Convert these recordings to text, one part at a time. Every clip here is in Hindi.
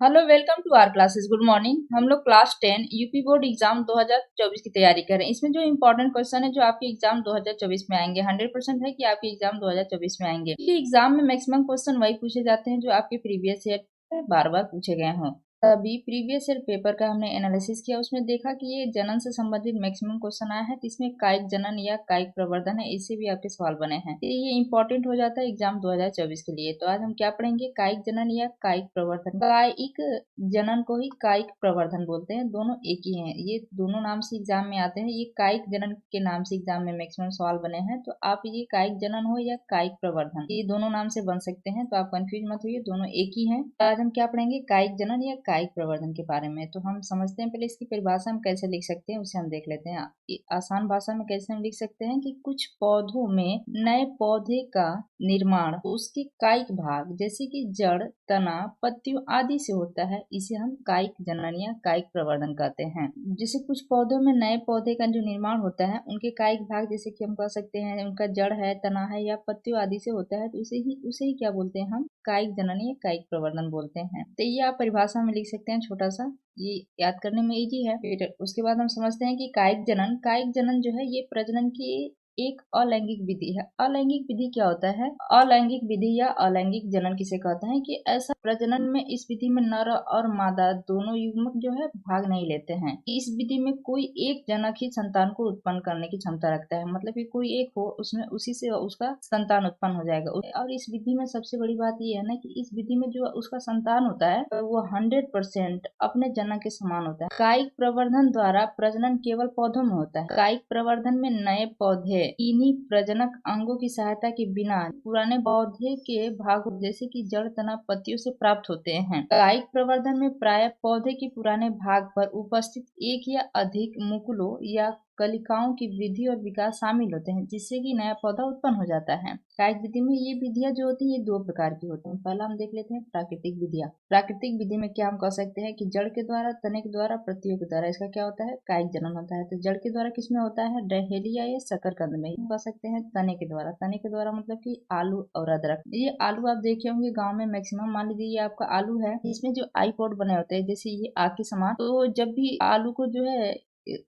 Hello, welcome to our classes. Good morning. हम लोग क्लास 10 यूपी बोर्ड एग्जाम 2024 की तैयारी कर रहे हैं। इसमें जो इम्पोर्टेंट क्वेश्चन है जो आपके एग्जाम 2024 में आएंगे, 100% है कि आपके एग्जाम 2024 में आएंगे। ये एग्जाम में मैक्सिमम क्वेश्चन वही पूछे जाते हैं जो आपके प्रीवियस ईयर बार बार पूछे गए हों। अभी प्रीवियस ईयर पेपर का हमने एनालिसिस किया, उसमें देखा कि ये जनन से संबंधित मैक्सिमम क्वेश्चन आया है। तो इसमें कायिक जनन या कायिक प्रवर्धन है, इससे भी आपके सवाल बने हैं। ये इंपॉर्टेंट हो जाता है एग्जाम 2024 के लिए। तो आज हम क्या पढ़ेंगे, कायिक जनन या कायिक प्रवर्धन। कायिक जनन को ही कायिक प्रवर्धन बोलते हैं, दोनों एक ही हैं। ये दोनों नाम से एग्जाम में आते हैं। ये कायिक जनन के नाम से एग्जाम में मैक्सिमम सवाल बने हैं। तो आप ये कायिक जनन हो या कायिक प्रवर्धन, ये दोनों नाम से बन सकते हैं, तो आप कंफ्यूज मत होइए, दोनों एक ही हैं। आज हम क्या पढ़ेंगे, कायिक जनन या कायिक प्रवर्धन के बारे में। तो हम समझते हैं पहले इसकी परिभाषा हम कैसे लिख सकते हैं, उसे हम देख लेते हैं। आसान भाषा में कैसे हम लिख सकते हैं कि कुछ पौधों में नए पौधे का निर्माण उसके कायिक भाग जैसे कि जड़, तना, पत्तियों आदि से होता है, इसे हम कायिक जनन या कायिक प्रवर्धन कहते हैं। जैसे कुछ पौधों में नए पौधे का जो निर्माण होता है, उनके कायिक भाग जैसे कि हम कह सकते हैं उनका जड़ है, तना है या पत्तियों आदि से होता है, तो उसे ही क्या बोलते हैं, हम कायिक जनन या कायिक प्रवर्धन बोलते हैं। तो ये आप परिभाषा में लिख सकते हैं, छोटा सा, ये याद करने में इजी है। फिर उसके बाद हम समझते हैं कि कायिक जनन जो है ये प्रजनन की एक अलैंगिक विधि है। अलैंगिक विधि क्या होता है, अलैंगिक विधि या अलैंगिक जनन किसे कहते हैं कि ऐसा प्रजनन में इस विधि में नर और मादा दोनों युग्मक जो है भाग नहीं लेते हैं। इस विधि में कोई एक जनक ही संतान को उत्पन्न करने की क्षमता रखता है, मतलब कि कोई एक हो उसमें उसी से उसका संतान उत्पन्न हो जाएगा। और इस विधि में सबसे बड़ी बात यह है ना कि इस विधि में जो उसका संतान होता है वो 100% अपने जनक के समान होता है। कायिक प्रवर्धन द्वारा प्रजनन केवल पौधों में होता है। कायिक प्रवर्धन में नए पौधे इन्हीं प्रजनक अंगों की सहायता के बिना पुराने पौधे के भागों जैसे कि जड़, तना, पत्तियों से प्राप्त होते हैं। कायिक प्रवर्धन में प्राय पौधे के पुराने भाग पर उपस्थित एक या अधिक मुकुलों या कलिकाओं की वृद्धि और विकास शामिल होते हैं, जिससे कि नया पौधा उत्पन्न हो जाता है। कायिक विधि में ये विधियां जो होती है ये दो प्रकार की होती हैं। पहला हम देख लेते हैं प्राकृतिक विधियां। प्राकृतिक विधि में क्या हम कह सकते हैं कि जड़ के द्वारा, तने के द्वारा, पत्तियों के द्वारा इसका क्या होता है, कायिक जनन होता है। तो जड़ के द्वारा किसमें होता है, डहेलिया या शकरकंद में। कह सकते हैं तने के द्वारा, तने के द्वारा मतलब कि आलू और अदरक। ये आलू आप देखे होंगे गाँव में मैक्सिमम, मान लीजिए ये आपका आलू है, इसमें जो आईपोड बने होते हैं जैसे ये आग के समान। तो जब भी आलू को जो है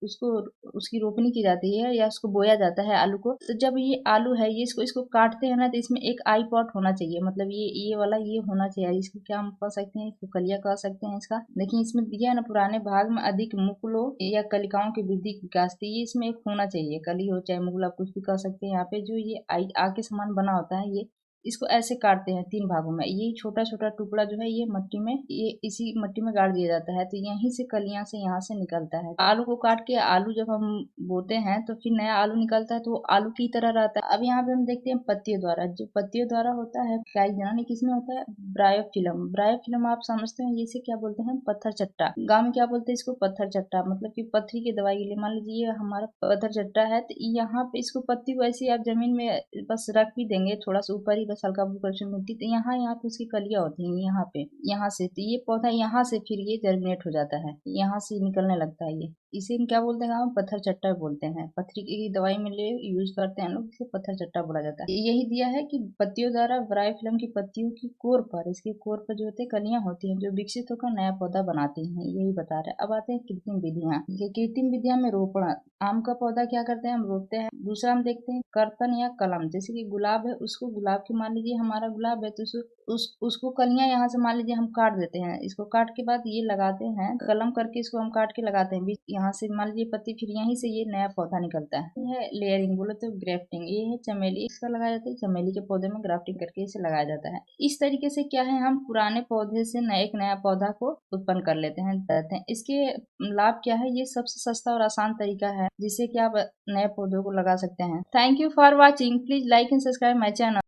उसको उसकी रोपनी की जाती है या उसको बोया जाता है आलू को, तो जब ये आलू है ये इसको काटते हैं ना, तो इसमें एक आई पॉट होना चाहिए, मतलब ये वाला ये होना चाहिए। इसको क्या हम कह सकते हैं, इसको कलिया कह सकते हैं इसका। लेकिन इसमें दिया है ना पुराने भाग में अधिक मुकुलों या कलिकाओं की वृद्धि विकास थी, ये इसमें एक होना चाहिए, कली हो चाहे मुकुल आप कुछ भी कह सकते हैं। यहाँ पे जो ये आई आग के समान बना होता है, ये इसको ऐसे काटते हैं 3 भागों में। ये छोटा छोटा टुकड़ा जो है ये मट्टी में, ये इसी मट्टी में गाड़ दिया जाता है, तो यहीं से कलियां से यहाँ से निकलता है। आलू को काट के आलू जब हम बोते हैं तो फिर नया आलू निकलता है, तो वो आलू की तरह रहता है। अब यहाँ पे हम देखते हैं पत्तियों द्वारा, जो पत्तियों द्वारा होता है कायिक जनन किसमें होता है, ब्रायोफिलम। ब्रायोफिलम आप समझते हैं, इसे क्या बोलते हैं, पत्थर चट्टा। गाँव में क्या बोलते हैं इसको, पत्थर चट्टा, मतलब कि पत्थरी की दवाई के लिए। मान लीजिए ये हमारा पत्थर चट्टा है, तो यहाँ पे इसको पत्ती को ऐसे आप जमीन में बस रख भी देंगे थोड़ा सा ऊपर ही, बस हल्का फुल्का मिट्टी, तो यहाँ पे उसकी कलियां होती हैं, यहाँ पे, यहाँ से, तो ये पौधा यहाँ से फिर ये जर्मिनेट हो जाता है, यहाँ से निकलने लगता है। ये इसे हम क्या बोलते हैं, हम पत्थर चट्टा बोलते हैं। पथरी की दवाई में ले यूज करते हैं लोग, इसे पत्थर चट्टा बोला जाता है। यही दिया है कि पत्तियों द्वारा ब्रायोफिलम की पत्तियों की कोर पर, इसके कोर पर जो होते हैं कलियां होती हैं, जो विकसित होकर नया पौधा बनाती हैं, यही बता रहे हैं। अब आते हैं कृत्रिम विधियां। ये कृत्रिम विधियां में रोपण, आम का पौधा क्या करते हैं, हम रोपते हैं। दूसरा हम देखते हैं कर्तन या कलम, जैसे कि गुलाब है, उसको गुलाब की, मान लीजिए हमारा गुलाब है तो उसको कलियां यहाँ से मान लीजिए हम काट देते हैं, इसको काट के बाद ये लगाते हैं, कलम करके इसको हम काट के लगाते हैं, यहाँ से मान लीजिए पत्ती, फिर यहीं से ये नया पौधा निकलता है। यह है लेयरिंग, बोले तो ग्राफ्टिंग। ये है चमेली, इसका लगाया जाता है, चमेली के पौधे में ग्राफ्टिंग करके इसे लगाया जाता है। इस तरीके से क्या है, हम पुराने पौधे से एक नया पौधा को उत्पन्न कर लेते हैं। इसके लाभ क्या है, ये सबसे सस्ता और आसान तरीका है जिससे कि आप नए पौधों को लगा सकते हैं। Thank you for watching. Please like and subscribe my channel.